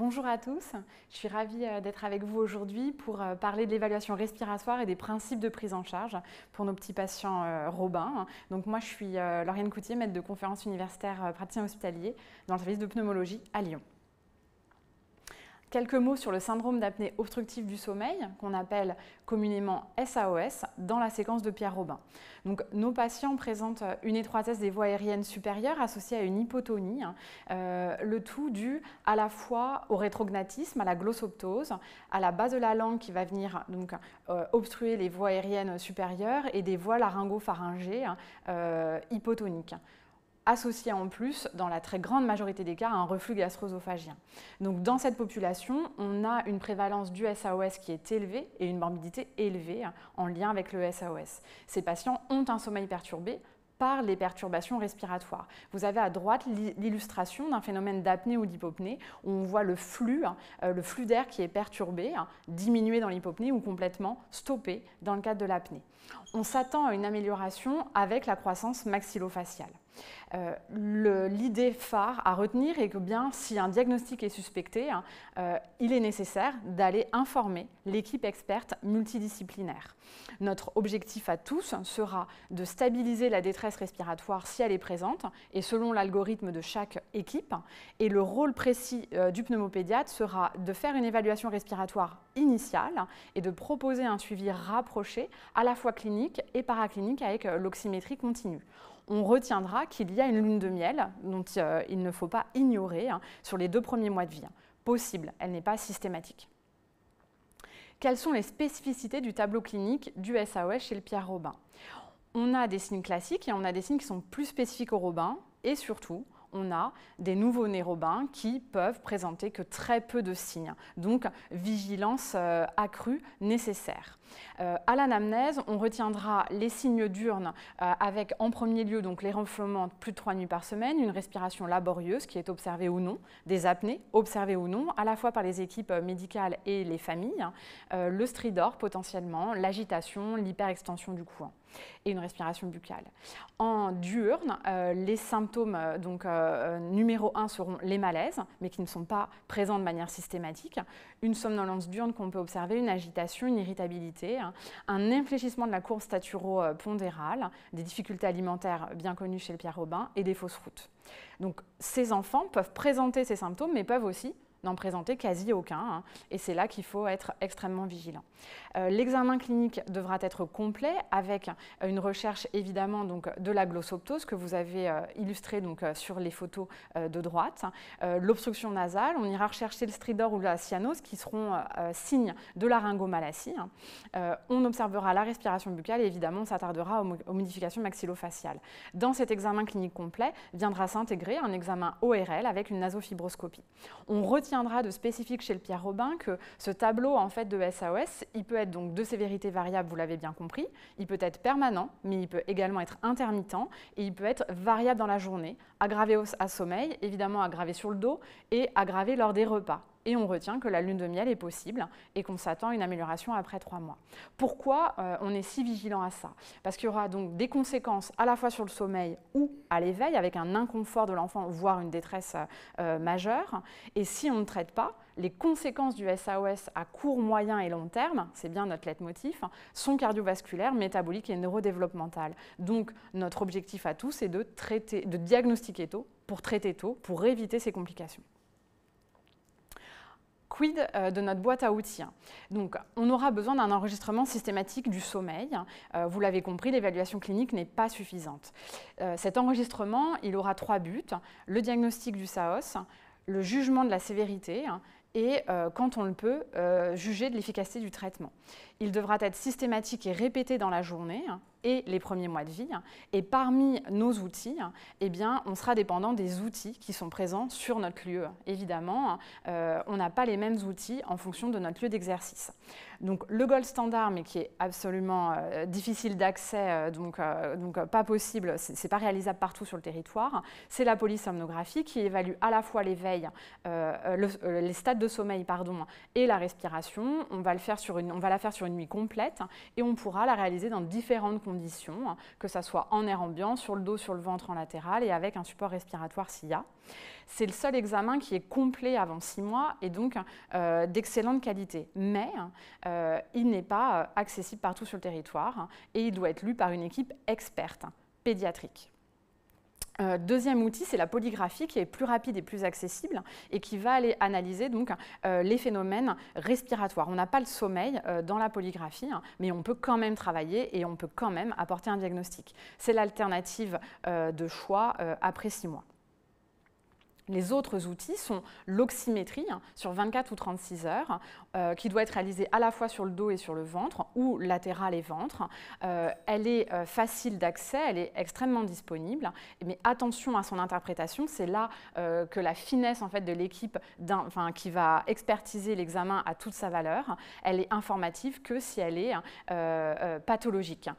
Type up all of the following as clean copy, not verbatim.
Bonjour à tous, je suis ravie d'être avec vous aujourd'hui pour parler de l'évaluation respiratoire et des principes de prise en charge pour nos petits patients robins. Donc moi je suis Lauriane Coutier, maître de conférence universitaire praticien hospitalier dans le service de pneumologie à Lyon. Quelques mots sur le syndrome d'apnée obstructive du sommeil, qu'on appelle communément SAOS, dans la séquence de Pierre Robin. Donc, nos patients présentent une étroitesse des voies aériennes supérieures associée à une hypotonie, le tout dû à la fois au rétrognatisme, à la glossoptose, à la base de la langue qui va venir donc, obstruer les voies aériennes supérieures et des voies laryngopharyngées hypotoniques, associé en plus, dans la très grande majorité des cas, à un reflux gastro-œsophagien. Donc dans cette population, on a une prévalence du SAOS qui est élevée et une morbidité élevée en lien avec le SAOS. Ces patients ont un sommeil perturbé par les perturbations respiratoires. Vous avez à droite l'illustration d'un phénomène d'apnée ou d'hypopnée où on voit le flux d'air qui est perturbé, diminué dans l'hypopnée ou complètement stoppé dans le cadre de l'apnée. On s'attend à une amélioration avec la croissance maxillofaciale. L'idée phare à retenir est que bien, si un diagnostic est suspecté, il est nécessaire d'aller informer l'équipe experte multidisciplinaire. Notre objectif à tous sera de stabiliser la détresse respiratoire si elle est présente et selon l'algorithme de chaque équipe. Et le rôle précis du pneumopédiatre sera de faire une évaluation respiratoire initiale et de proposer un suivi rapproché à la fois clinique et paraclinique avec l'oxymétrie continue. On retiendra qu'il y a une lune de miel dont il ne faut pas ignorer sur les 2 premiers mois de vie. Possible, elle n'est pas systématique. Quelles sont les spécificités du tableau clinique du SAOS chez le Pierre Robin? On a des signes classiques et on a des signes qui sont plus spécifiques au robin et surtout, on a des nouveau-nés robins qui peuvent présenter que très peu de signes, donc vigilance accrue nécessaire. À l'anamnèse, on retiendra les signes diurnes avec en premier lieu donc, les ronflements plus de 3 nuits par semaine, une respiration laborieuse qui est observée ou non, des apnées observées ou non, à la fois par les équipes médicales et les familles, le stridor potentiellement, l'agitation, l'hyperextension du cou et une respiration buccale. En diurne, les symptômes numéro 1 seront les malaises, mais qui ne sont pas présents de manière systématique, une somnolence diurne qu'on peut observer, une agitation, une irritabilité, un infléchissement de la courbe staturo-pondérale, des difficultés alimentaires bien connues chez le Pierre Robin et des fausses routes. Donc ces enfants peuvent présenter ces symptômes, mais peuvent aussi n'en présenter quasi aucun, et c'est là qu'il faut être extrêmement vigilant. L'examen clinique devra être complet avec une recherche évidemment donc, de la glossoptose que vous avez illustrée sur les photos de droite, l'obstruction nasale, on ira rechercher le stridor ou la cyanose qui seront signes de laryngomalacie. On observera la respiration buccale et évidemment on s'attardera aux modifications maxillofaciales. Dans cet examen clinique complet viendra s'intégrer un examen ORL avec une nasofibroscopie. On retiendra de spécifique chez le Pierre Robin que ce tableau en fait, de SAOS, il peut être donc de sévérité variable, vous l'avez bien compris, il peut être permanent, mais il peut également être intermittent et il peut être variable dans la journée, aggravé à sommeil, évidemment aggravé sur le dos et aggravé lors des repas. Et on retient que la lune de miel est possible et qu'on s'attend à une amélioration après 3 mois. Pourquoi on est si vigilant à ça? Parce qu'il y aura donc des conséquences à la fois sur le sommeil ou à l'éveil, avec un inconfort de l'enfant, voire une détresse majeure. Et si on ne traite pas, les conséquences du SAOS à court, moyen et long terme, c'est bien notre leitmotiv, sont cardiovasculaires, métaboliques et neurodéveloppementales. Donc notre objectif à tous est de diagnostiquer tôt, pour traiter tôt, pour éviter ces complications. Quid de notre boîte à outils? Donc, on aura besoin d'un enregistrement systématique du sommeil. Vous l'avez compris, l'évaluation clinique n'est pas suffisante. Cet enregistrement, il aura 3 buts. Le diagnostic du SAOS, le jugement de la sévérité et, quand on le peut, juger de l'efficacité du traitement. Il devra être systématique et répété dans la journée et les premiers mois de vie. Et parmi nos outils, eh bien, on sera dépendant des outils qui sont présents sur notre lieu. Évidemment, on n'a pas les mêmes outils en fonction de notre lieu d'exercice. Donc le gold standard, mais qui est absolument difficile d'accès, donc pas possible, c'est pas réalisable partout sur le territoire, c'est la polysomnographie qui évalue à la fois l'éveil, les stades de sommeil et la respiration. On va la faire sur une nuit complète et on pourra la réaliser dans différentes conditions conditions, hein, que ça soit en air ambiant, sur le dos, sur le ventre, en latéral et avec un support respiratoire s'il y a. C'est le seul examen qui est complet avant 6 mois et donc d'excellente qualité. Mais il n'est pas accessible partout sur le territoire, hein, et il doit être lu par une équipe experte, hein, pédiatrique. Deuxième outil, c'est la polygraphie qui est plus rapide et plus accessible et qui va aller analyser donc, les phénomènes respiratoires. On n'a pas le sommeil dans la polygraphie, hein, mais on peut quand même travailler et on peut quand même apporter un diagnostic. C'est l'alternative de choix après 6 mois. Les autres outils sont l'oxymétrie, hein, sur 24 ou 36 heures, qui doit être réalisée à la fois sur le dos et sur le ventre, ou latéral et ventre. Elle est facile d'accès, elle est extrêmement disponible, mais attention à son interprétation, c'est là que la finesse en fait, de l'équipe qui va expertiser l'examen a toute sa valeur. Elle est informative que si elle est pathologique.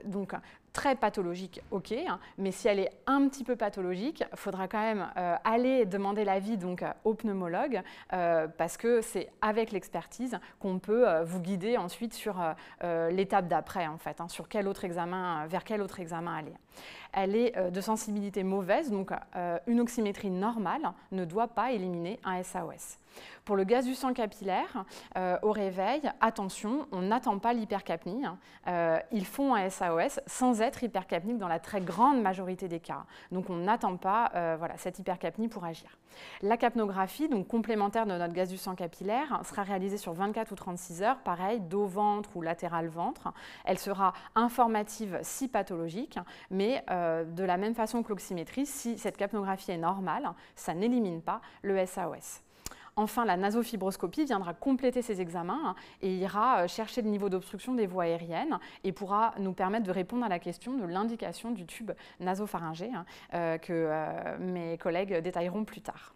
Donc, très pathologique, ok, hein, mais si elle est un petit peu pathologique, il faudra quand même aller demander l'avis au pneumologue parce que c'est avec l'expertise qu'on peut vous guider ensuite sur l'étape d'après, en fait, hein, sur quel autre examen, vers quel autre examen aller. Elle est de sensibilité mauvaise, donc une oxymétrie normale ne doit pas éliminer un SAOS. Pour le gaz du sang capillaire, au réveil, attention, on n'attend pas l'hypercapnie. Ils font un SAOS sans être hypercapnique dans la très grande majorité des cas. Donc on n'attend pas cette hypercapnie pour agir. La capnographie, donc complémentaire de notre gaz du sang capillaire, sera réalisée sur 24 ou 36 heures, pareil, dos-ventre ou latéral-ventre. Elle sera informative si pathologique, mais de la même façon que l'oxymétrie, si cette capnographie est normale, ça n'élimine pas le SAOS. Enfin, la nasofibroscopie viendra compléter ces examens et ira chercher le niveau d'obstruction des voies aériennes et pourra nous permettre de répondre à la question de l'indication du tube nasopharyngé que mes collègues détailleront plus tard.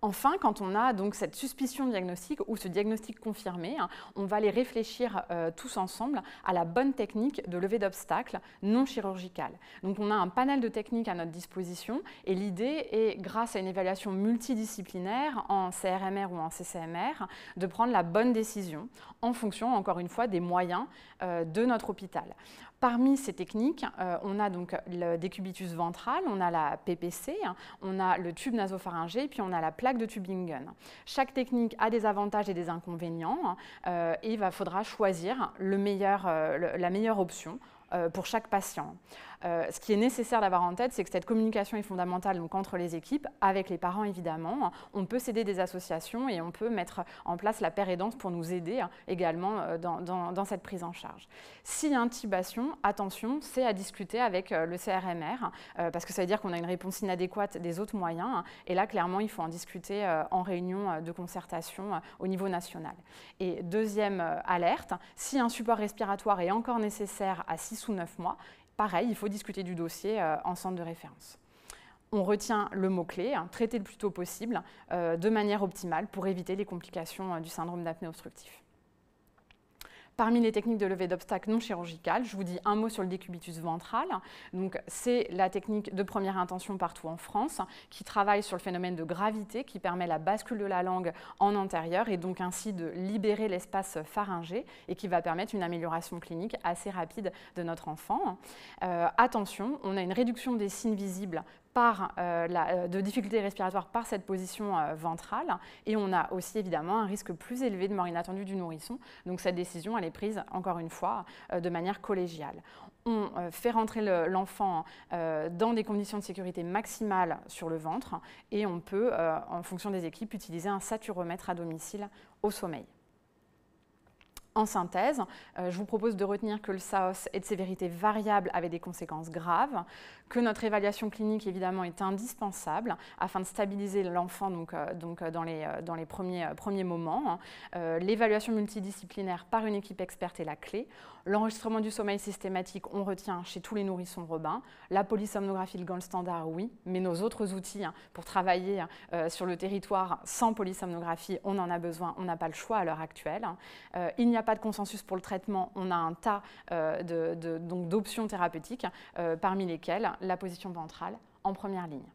Enfin, quand on a donc cette suspicion diagnostique ou ce diagnostic confirmé, hein, on va aller réfléchir tous ensemble à la bonne technique de levée d'obstacles non chirurgicale. Donc on a un panel de techniques à notre disposition et l'idée est, grâce à une évaluation multidisciplinaire en CRMR ou en CCMR, de prendre la bonne décision en fonction, encore une fois, des moyens de notre hôpital. Parmi ces techniques, on a donc le décubitus ventral, on a la PPC, on a le tube nasopharyngé, puis on a la plaque de Tübingen. Chaque technique a des avantages et des inconvénients et il faudra choisir la meilleure option pour chaque patient. Ce qui est nécessaire d'avoir en tête, c'est que cette communication est fondamentale donc, entre les équipes, avec les parents évidemment. On peut s'aider des associations et on peut mettre en place la paire aidance pour nous aider également dans cette prise en charge. S'il y a intubation, attention, c'est à discuter avec le CRMR parce que ça veut dire qu'on a une réponse inadéquate des autres moyens et là clairement il faut en discuter en réunion de concertation au niveau national. Et deuxième alerte, si un support respiratoire est encore nécessaire à 6 ou 9 mois, pareil, il faut discuter du dossier en centre de référence. On retient le mot-clé, hein, traiter le plus tôt possible de manière optimale pour éviter les complications du syndrome d'apnée obstructif. Parmi les techniques de levée d'obstacles non chirurgicales, je vous dis un mot sur le décubitus ventral. C'est la technique de première intention partout en France qui travaille sur le phénomène de gravité qui permet la bascule de la langue en antérieur et donc ainsi de libérer l'espace pharyngé et qui va permettre une amélioration clinique assez rapide de notre enfant. Attention, on a une réduction des signes visibles de difficultés respiratoires par cette position ventrale et on a aussi évidemment un risque plus élevé de mort inattendue du nourrisson. Donc cette décision elle est prise encore une fois de manière collégiale. On fait rentrer l'enfant dans des conditions de sécurité maximales sur le ventre et on peut en fonction des équipes utiliser un saturomètre à domicile au sommeil. En synthèse, je vous propose de retenir que le SAOS est de sévérité variable avec des conséquences graves, que notre évaluation clinique évidemment est indispensable afin de stabiliser l'enfant dans les premiers moments. L'évaluation multidisciplinaire par une équipe experte est la clé. L'enregistrement du sommeil systématique, on retient chez tous les nourrissons Robin. La polysomnographie, le gold standard, oui, mais nos autres outils pour travailler sur le territoire sans polysomnographie, on en a besoin, on n'a pas le choix à l'heure actuelle. Il n'y a pas de consensus pour le traitement, on a un tas d'options thérapeutiques, parmi lesquelles la position ventrale en première ligne.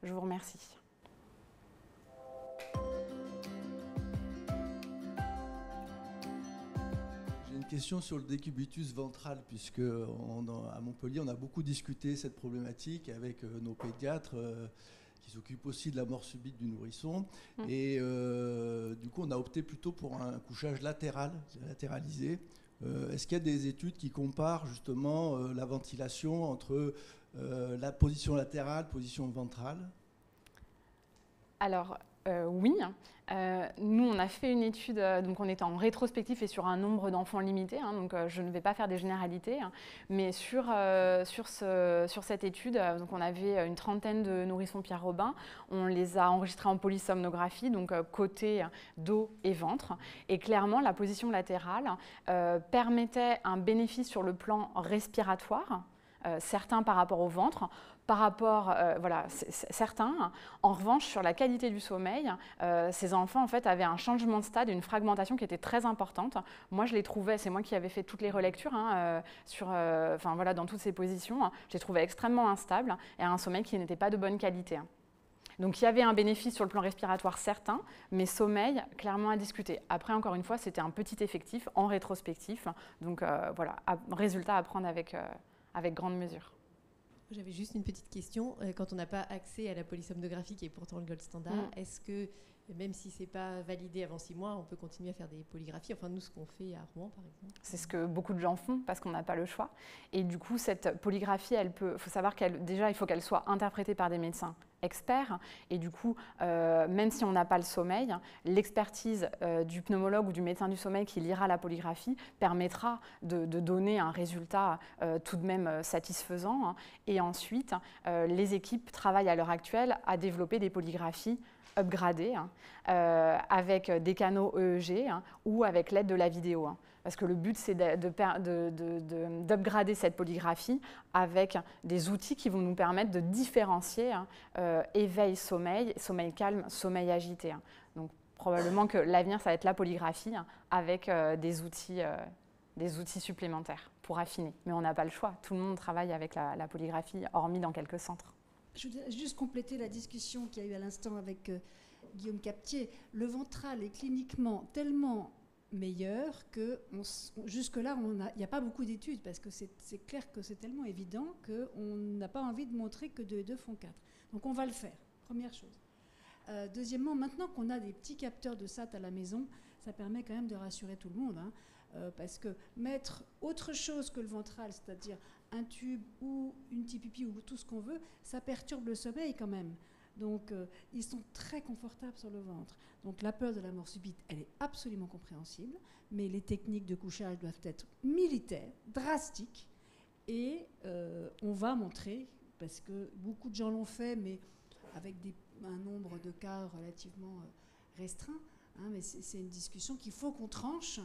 Je vous remercie. J'ai une question sur le décubitus ventral, puisque à Montpellier, on a beaucoup discuté cette problématique avec nos pédiatres qui s'occupent aussi de la mort subite du nourrisson. Et du coup, on a opté plutôt pour un couchage latéralisé. Est-ce qu'il y a des études qui comparent justement la ventilation entre la position latérale, position ventrale? Alors, oui. Nous, on a fait une étude, donc on est en rétrospectif et sur un nombre d'enfants limité, hein, donc je ne vais pas faire des généralités, hein, mais sur cette étude, donc on avait une trentaine de nourrissons Pierre Robin, on les a enregistrés en polysomnographie, donc côté, dos et ventre, et clairement la position latérale permettait un bénéfice sur le plan respiratoire, certains par rapport au ventre, par rapport, voilà, certains. En revanche, sur la qualité du sommeil, ces enfants en fait, avaient un changement de stade, une fragmentation qui était très importante. Moi, je les trouvais, c'est moi qui avais fait toutes les relectures hein, voilà, dans toutes ces positions, hein, je les trouvais extrêmement instables et un sommeil qui n'était pas de bonne qualité. Donc il y avait un bénéfice sur le plan respiratoire certain, mais sommeil, clairement à discuter. Après, encore une fois, c'était un petit effectif en rétrospectif. Donc voilà, résultat à prendre avec grande mesure. J'avais juste une petite question. Quand on n'a pas accès à la polysomnographie, qui est pourtant le gold standard, est-ce que, même si ce n'est pas validé avant 6 mois, on peut continuer à faire des polygraphies? Enfin, nous, ce qu'on fait à Rouen, par exemple. C'est ce que beaucoup de gens font parce qu'on n'a pas le choix. Et du coup, cette polygraphie, il faut savoir il faut qu'elle soit interprétée par des médecins experts. Et du coup, même si on n'a pas le sommeil, l'expertise du pneumologue ou du médecin du sommeil qui lira la polygraphie permettra de donner un résultat tout de même satisfaisant. Et ensuite, les équipes travaillent à l'heure actuelle à développer des polygraphies upgradées avec des canaux EEG ou avec l'aide de la vidéo. Parce que le but, c'est d'upgrader cette polygraphie avec des outils qui vont nous permettre de différencier éveil-sommeil, sommeil calme, sommeil agité. Donc, probablement que l'avenir, ça va être la polygraphie avec des outils supplémentaires pour affiner. Mais on n'a pas le choix. Tout le monde travaille avec la polygraphie, hormis dans quelques centres. Je voudrais juste compléter la discussion qu'il y a eu à l'instant avec Guillaume Captier. Le ventral est cliniquement tellement meilleur que jusque-là, il n'y a pas beaucoup d'études parce que c'est clair que c'est tellement évident qu'on n'a pas envie de montrer que 2 et 2 font 4. Donc on va le faire, première chose. Deuxièmement, maintenant qu'on a des petits capteurs de SAT à la maison, ça permet quand même de rassurer tout le monde. Parce que mettre autre chose que le ventral, c'est-à-dire un tube ou une petite pipi ou tout ce qu'on veut, ça perturbe le sommeil quand même. Donc, ils sont très confortables sur le ventre. Donc, la peur de la mort subite, elle est absolument compréhensible, mais les techniques de couchage doivent être militaires, drastiques, et on va montrer, parce que beaucoup de gens l'ont fait, mais avec un nombre de cas relativement restreint, mais c'est une discussion qu'il faut qu'on tranche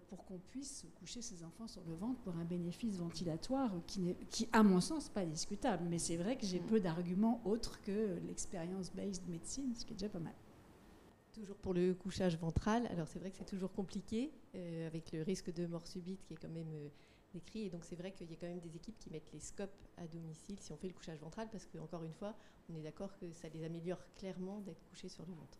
pour qu'on puisse coucher ses enfants sur le ventre pour un bénéfice ventilatoire qui à mon sens, pas discutable. Mais c'est vrai que j'ai peu d'arguments autres que l'expérience-based médecine, ce qui est déjà pas mal. Toujours pour le couchage ventral, alors c'est vrai que c'est toujours compliqué, avec le risque de mort subite qui est quand même décrit. Et donc c'est vrai qu'il y a quand même des équipes qui mettent les scopes à domicile si on fait le couchage ventral, parce qu'encore une fois, on est d'accord que ça les améliore clairement d'être couchés sur le ventre.